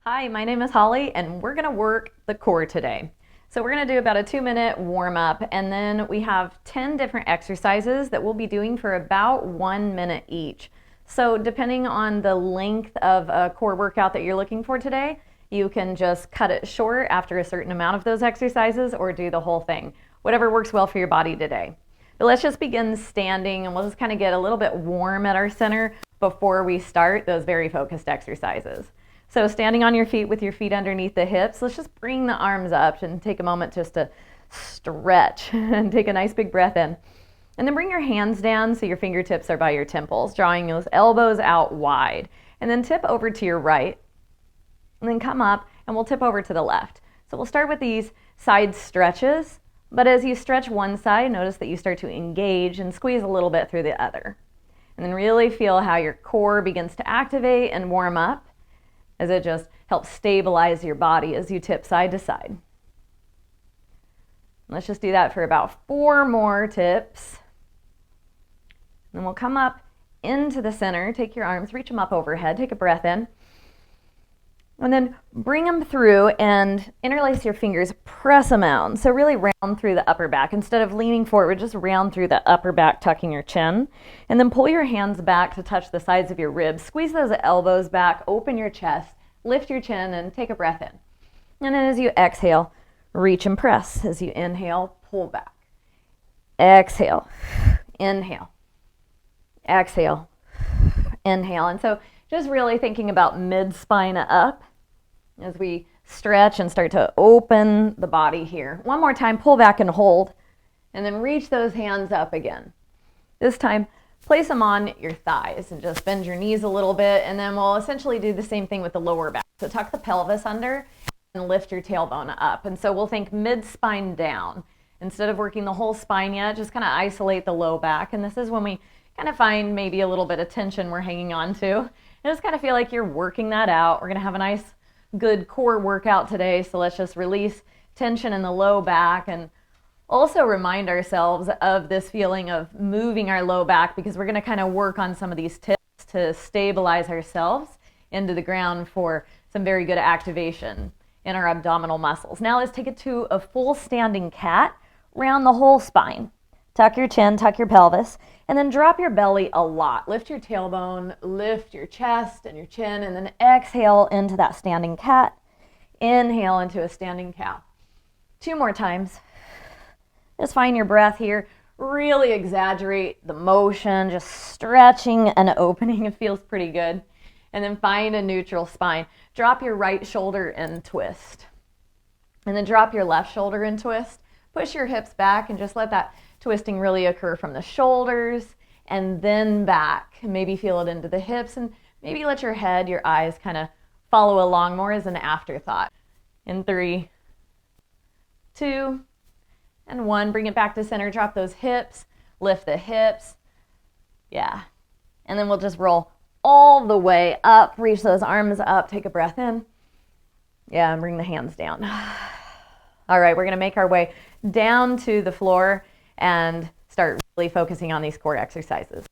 Hi, my name is Holly, and we're gonna work the core today. So we're gonna do about a 2-minute warm up, and then we have 10 different exercises that we'll be doing for about 1 minute each. So depending on the length of a core workout that you're looking for today, you can just cut it short after a certain amount of those exercises or do the whole thing, whatever works well for your body today. But let's just begin standing, and we'll just kind of get a little bit warm at our center before we start those very focused exercises. So standing on your feet with your feet underneath the hips, let's just bring the arms up and take a moment just to stretch and take a nice big breath in. And then bring your hands down so your fingertips are by your temples, drawing those elbows out wide. And then tip over to your right. And then come up and we'll tip over to the left. So we'll start with these side stretches, but as you stretch one side, notice that you start to engage and squeeze a little bit through the other. And then really feel how your core begins to activate and warm up, as it just helps stabilize your body as you tip side to side. Let's just do that for about 4 more tips. And then we'll come up into the center, take your arms, reach them up overhead, take a breath in. And then bring them through and interlace your fingers, press them out. So really round through the upper back. Instead of leaning forward, just round through the upper back, tucking your chin. And then pull your hands back to touch the sides of your ribs. Squeeze those elbows back, open your chest, lift your chin, and take a breath in. And then as you exhale, reach and press. As you inhale, pull back. Exhale, inhale. Exhale, inhale. And so just really thinking about mid-spine up as we stretch and start to open the body here. One more time, pull back and hold, and then reach those hands up again. This time, place them on your thighs and just bend your knees a little bit, and then we'll essentially do the same thing with the lower back. So tuck the pelvis under and lift your tailbone up. And so we'll think mid-spine down. Instead of working the whole spine yet, just kind of isolate the low back. And this is when we kind of find maybe a little bit of tension we're hanging on to. And just kind of feel like you're working that out. We're going to have a nice, good core workout today. So let's just release tension in the low back and also remind ourselves of this feeling of moving our low back, because we're going to kind of work on some of these tips to stabilize ourselves into the ground for some very good activation in our abdominal muscles. Now let's take it to a full standing cat, round the whole spine. Tuck your chin, tuck your pelvis, and then drop your belly a lot. Lift your tailbone, lift your chest and your chin, and then exhale into that standing cat. Inhale into a standing cow. 2 more times. Just find your breath here. Really exaggerate the motion, just stretching and opening. It feels pretty good. And then find a neutral spine. Drop your right shoulder and twist. And then drop your left shoulder and twist. Push your hips back and just let that twisting really occur from the shoulders and then back. Maybe feel it into the hips, and maybe let your head, your eyes kind of follow along more as an afterthought. In 3, 2, and 1. Bring it back to center. Drop those hips. Lift the hips. Yeah. And then we'll just roll all the way up. Reach those arms up. Take a breath in. Yeah, and bring the hands down. All right, we're going to make our way down to the floor and start really focusing on these core exercises.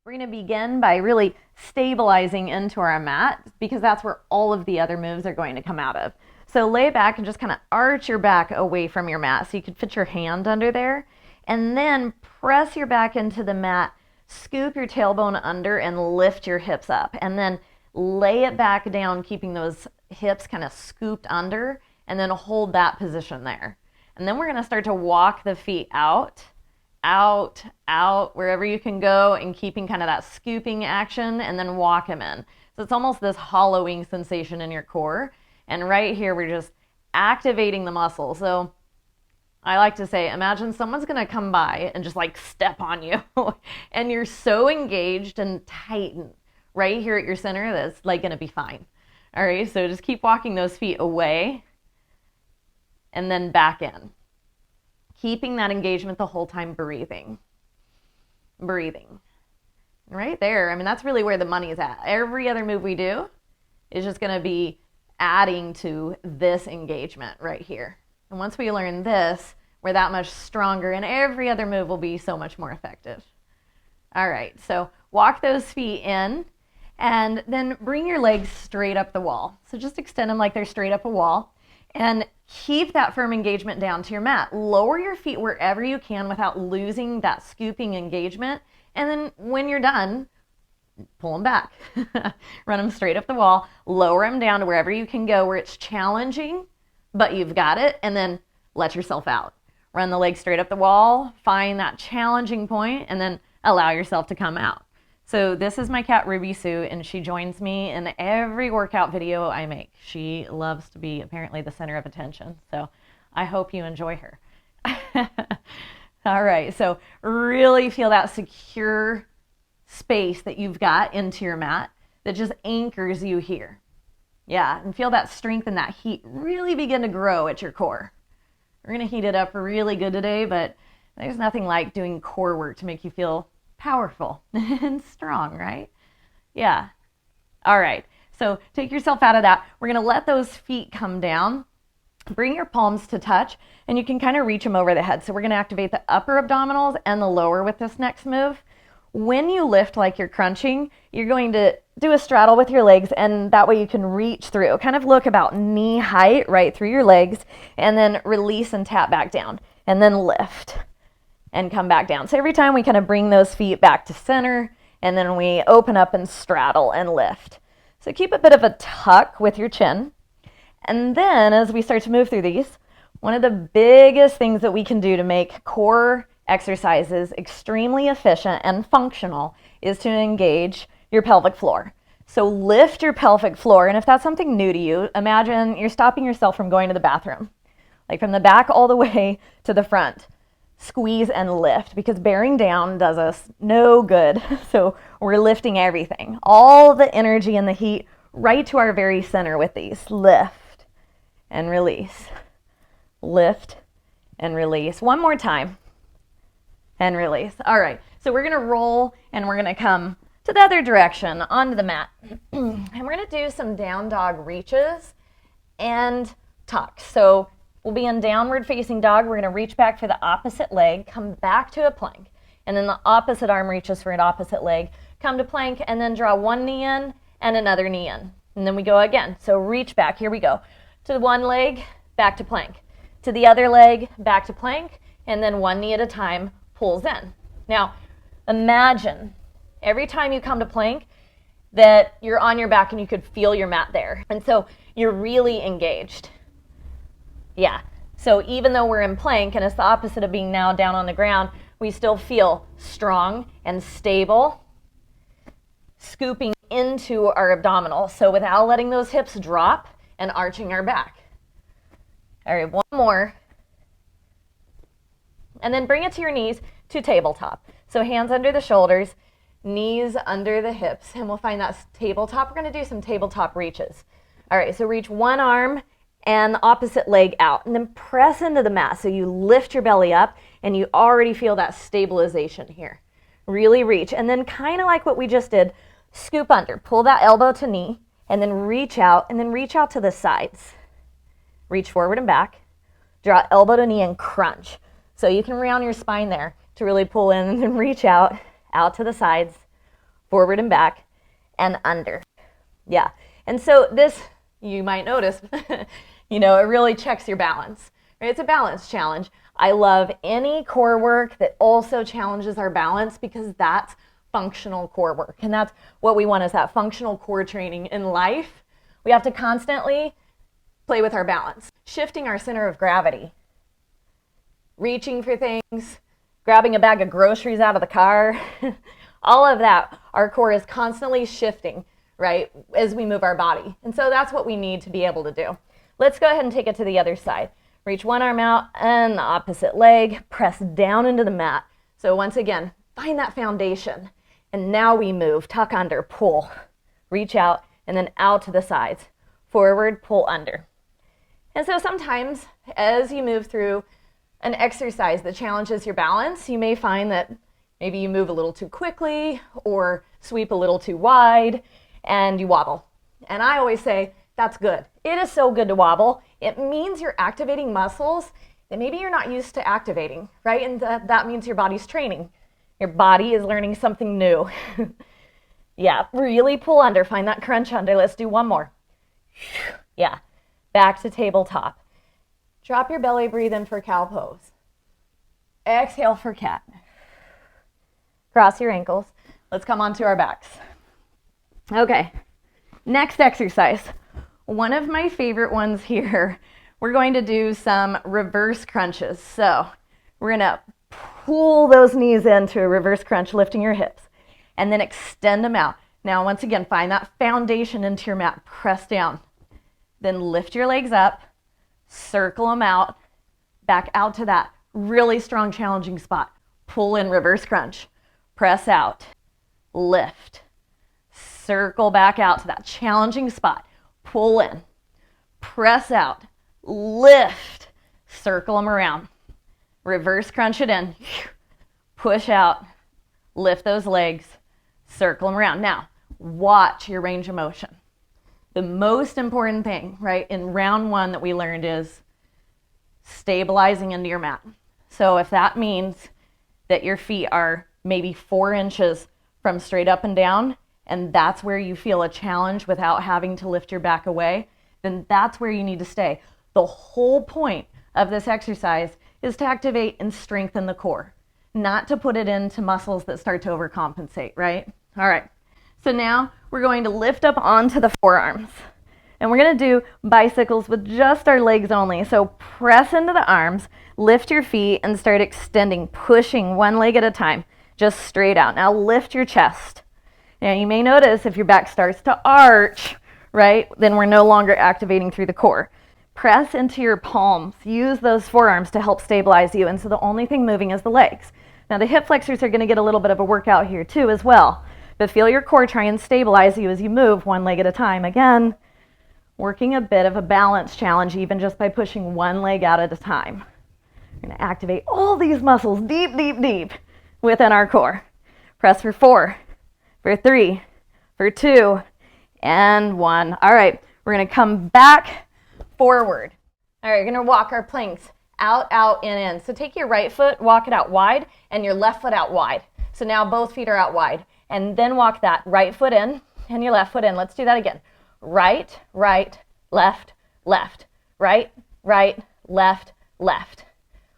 We're going to begin by really stabilizing into our mat, because that's where all of the other moves are going to come out of. So lay back and just kind of arch your back away from your mat so you can fit your hand under there, and then press your back into the mat, scoop your tailbone under and lift your hips up, and then lay it back down, keeping those hips kind of scooped under, and then hold that position there. And then we're going to start to walk the feet out, out, out, wherever you can go, and keeping kind of that scooping action, and then walk them in. So it's almost this hollowing sensation in your core. And right here, we're just activating the muscle. So I like to say, imagine someone's going to come by and just like step on you. And you're so engaged and tightened right here at your center that's like going to be fine. All right, so just keep walking those feet away and then back in. Keeping that engagement the whole time, breathing. Breathing. Right there, I mean, that's really where the money is at. Every other move we do is just going to be adding to this engagement right here. And once we learn this, we're that much stronger, and every other move will be so much more effective. All right, so walk those feet in, And then bring your legs straight up the wall. So just extend them like they're straight up a wall. And keep that firm engagement down to your mat. Lower your feet wherever you can without losing that scooping engagement. And then when you're done, pull them back. Run them straight up the wall. Lower them down to wherever you can go where it's challenging, but you've got it. And then let yourself out. Run the legs straight up the wall. Find that challenging point and then allow yourself to come out. So this is my cat Ruby Sue, and she joins me in every workout video I make. She loves to be apparently the center of attention, so I hope you enjoy her. All right, so really feel that secure space that you've got into your mat that just anchors you here. Yeah, and feel that strength and that heat really begin to grow at your core. We're gonna heat it up really good today, but there's nothing like doing core work to make you feel powerful and strong, right? Yeah. All right. So take yourself out of that. We're going to let those feet come down. Bring your palms to touch, and you can kind of reach them over the head. So we're going to activate the upper abdominals and the lower with this next move. When you lift like you're crunching, you're going to do a straddle with your legs, and that way you can reach through. Kind of look about knee height right through your legs, and then release and tap back down, and then lift and come back down. So every time we kind of bring those feet back to center, and then we open up and straddle and lift. So keep a bit of a tuck with your chin. And then as we start to move through these, one of the biggest things that we can do to make core exercises extremely efficient and functional is to engage your pelvic floor. So lift your pelvic floor, and if that's something new to you, imagine you're stopping yourself from going to the bathroom, like from the back all the way to the front. Squeeze and lift, because bearing down does us no good. So we're lifting everything, all the energy and the heat right to our very center with these. Lift and release. Lift and release. One more time. And release. All right. So we're going to roll and we're going to come to the other direction onto the mat. And we're going to do some down dog reaches and tucks. So we'll be in downward facing dog. We're going to reach back for the opposite leg, come back to a plank, and then the opposite arm reaches for an opposite leg, come to plank, and then draw one knee in and another knee in. And then we go again. So reach back. Here we go. To one leg, back to plank. To the other leg, back to plank, and then one knee at a time pulls in. Now, imagine every time you come to plank that you're on your back and you could feel your mat there. And so you're really engaged. Yeah, so even though we're in plank, and it's the opposite of being now down on the ground, we still feel strong and stable, scooping into our abdominal. So without letting those hips drop and arching our back. All right, one more. And then bring it to your knees to tabletop. So hands under the shoulders, knees under the hips, and we'll find that tabletop. We're going to do some tabletop reaches. All right, so reach one arm and the opposite leg out, and then press into the mat. So you lift your belly up and you already feel that stabilization here. Really reach, and then kind of like what we just did, scoop under, pull that elbow to knee, and then reach out, and then reach out to the sides. Reach forward and back, draw elbow to knee and crunch. So you can round your spine there to really pull in, and then reach out to the sides, forward and back, and under. Yeah, and so this, you might notice, it really checks your balance. Right? It's a balance challenge. I love any core work that also challenges our balance, because that's functional core work. And that's what we want, is that functional core training in life. We have to constantly play with our balance, shifting our center of gravity, reaching for things, grabbing a bag of groceries out of the car, all of that. Our core is constantly shifting, right, as we move our body. And so that's what we need to be able to do. Let's go ahead and take it to the other side. Reach one arm out and the opposite leg, press down into the mat. So once again, find that foundation. And now we move, tuck under, pull, reach out, and then out to the sides. Forward, pull under. And so sometimes as you move through an exercise that challenges your balance, you may find that maybe you move a little too quickly or sweep a little too wide and you wobble. And I always say, that's good. It is so good to wobble. It means you're activating muscles that maybe you're not used to activating, right? And that means your body's training. Your body is learning something new. Yeah, really pull under. Find that crunch under. Let's do one more. Yeah, back to tabletop. Drop your belly, breathe in for cow pose. Exhale for cat. Cross your ankles. Let's come onto our backs. Okay, next exercise. One of my favorite ones here. We're going to do some reverse crunches. So we're gonna pull those knees into a reverse crunch, lifting your hips, and then extend them out. Now, once again, find that foundation into your mat. Press down. Then lift your legs up, circle them out, back out to that really strong, challenging spot. Pull in, reverse crunch. Press out, lift, circle back out to that challenging spot. Pull in, press out, lift, circle them around. Reverse crunch it in, push out, lift those legs, circle them around. Now, watch your range of motion. The most important thing, right, in round one that we learned is stabilizing into your mat. So if that means that your feet are maybe 4 inches from straight up and down, and that's where you feel a challenge without having to lift your back away, then that's where you need to stay. The whole point of this exercise is to activate and strengthen the core, not to put it into muscles that start to overcompensate, right? All right, so now we're going to lift up onto the forearms, and we're going to do bicycles with just our legs only. So press into the arms, lift your feet, and start extending, pushing one leg at a time, just straight out. Now lift your chest. Now you may notice if your back starts to arch, right, then we're no longer activating through the core. Press into your palms. Use those forearms to help stabilize you, and so the only thing moving is the legs. Now the hip flexors are going to get a little bit of a workout here too as well, but feel your core try and stabilize you as you move one leg at a time. Again, working a bit of a balance challenge even just by pushing one leg out at a time. We're going to activate all these muscles deep, deep, deep within our core. Press for 4, for 3, for 2, and 1. All right, we're going to come back forward. All right, you're going to walk our planks out, out, in. So take your right foot, walk it out wide, and your left foot out wide. So now both feet are out wide. And then walk that right foot in and your left foot in. Let's do that again. Right, right, left, left. Right, right, left, left.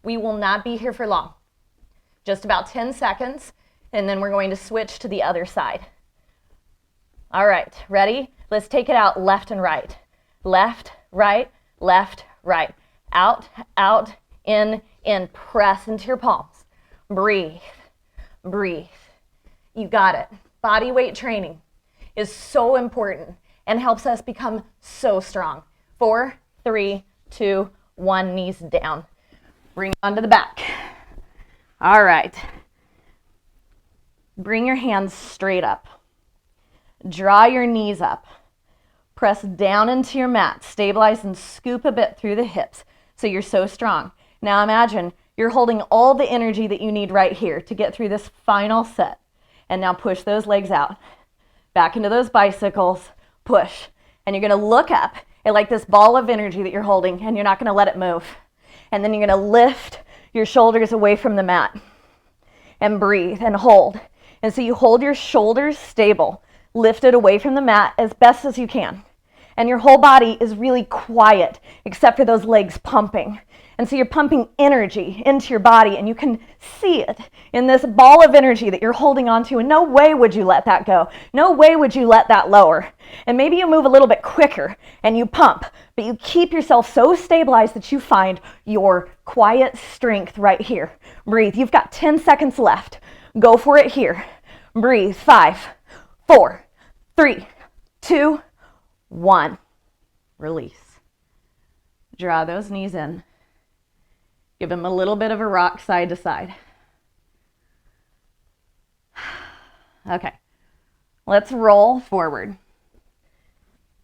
We will not be here for long. Just about 10 seconds, and then we're going to switch to the other side. All right, ready? Let's take it out left and right. Left, right, left, right. Out, out, in. Press into your palms. Breathe, breathe. You got it. Body weight training is so important and helps us become so strong. 4, 3, 2, 1, knees down. Bring it onto the back. All right. Bring your hands straight up. Draw your knees up. Press down into your mat. Stabilize and scoop a bit through the hips so you're so strong. Now imagine you're holding all the energy that you need right here to get through this final set. And now push those legs out. Back into those bicycles. Push. And you're going to look up at like this ball of energy that you're holding, and you're not going to let it move. And then you're going to lift your shoulders away from the mat. And breathe and hold. And so you hold your shoulders stable, lifted away from the mat as best as you can. And your whole body is really quiet except for those legs pumping. And so you're pumping energy into your body, and you can see it in this ball of energy that you're holding on to, and no way would you let that go. No way would you let that lower. And maybe you move a little bit quicker and you pump, but you keep yourself so stabilized that you find your quiet strength right here. Breathe. You've got 10 seconds left. Go for it here. Breathe. 5, 4, 3, 2, 1. Release. Draw those knees in. Give them a little bit of a rock side to side. Okay, let's roll forward.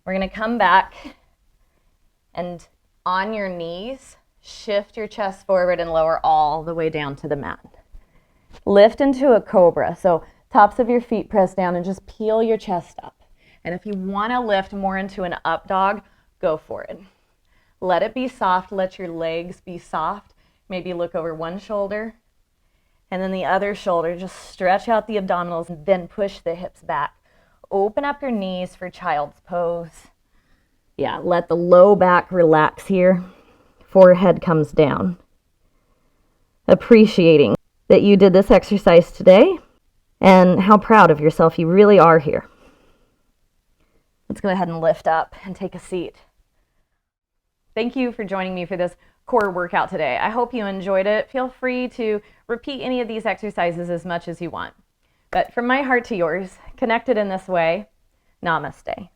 We're going to come back and on your knees, shift your chest forward and lower all the way down to the mat. Lift into a cobra. So tops of your feet press down and just peel your chest up. And if you want to lift more into an up dog, go for it. Let it be soft. Let your legs be soft. Maybe look over one shoulder and then the other shoulder. Just stretch out the abdominals and then push the hips back. Open up your knees for child's pose. Yeah, let the low back relax here. Forehead comes down. Appreciating that you did this exercise today and how proud of yourself you really are here. Let's go ahead and lift up and take a seat. Thank you for joining me for this core workout today. I hope you enjoyed it. Feel free to repeat any of these exercises as much as you want. But from my heart to yours, connected in this way, namaste.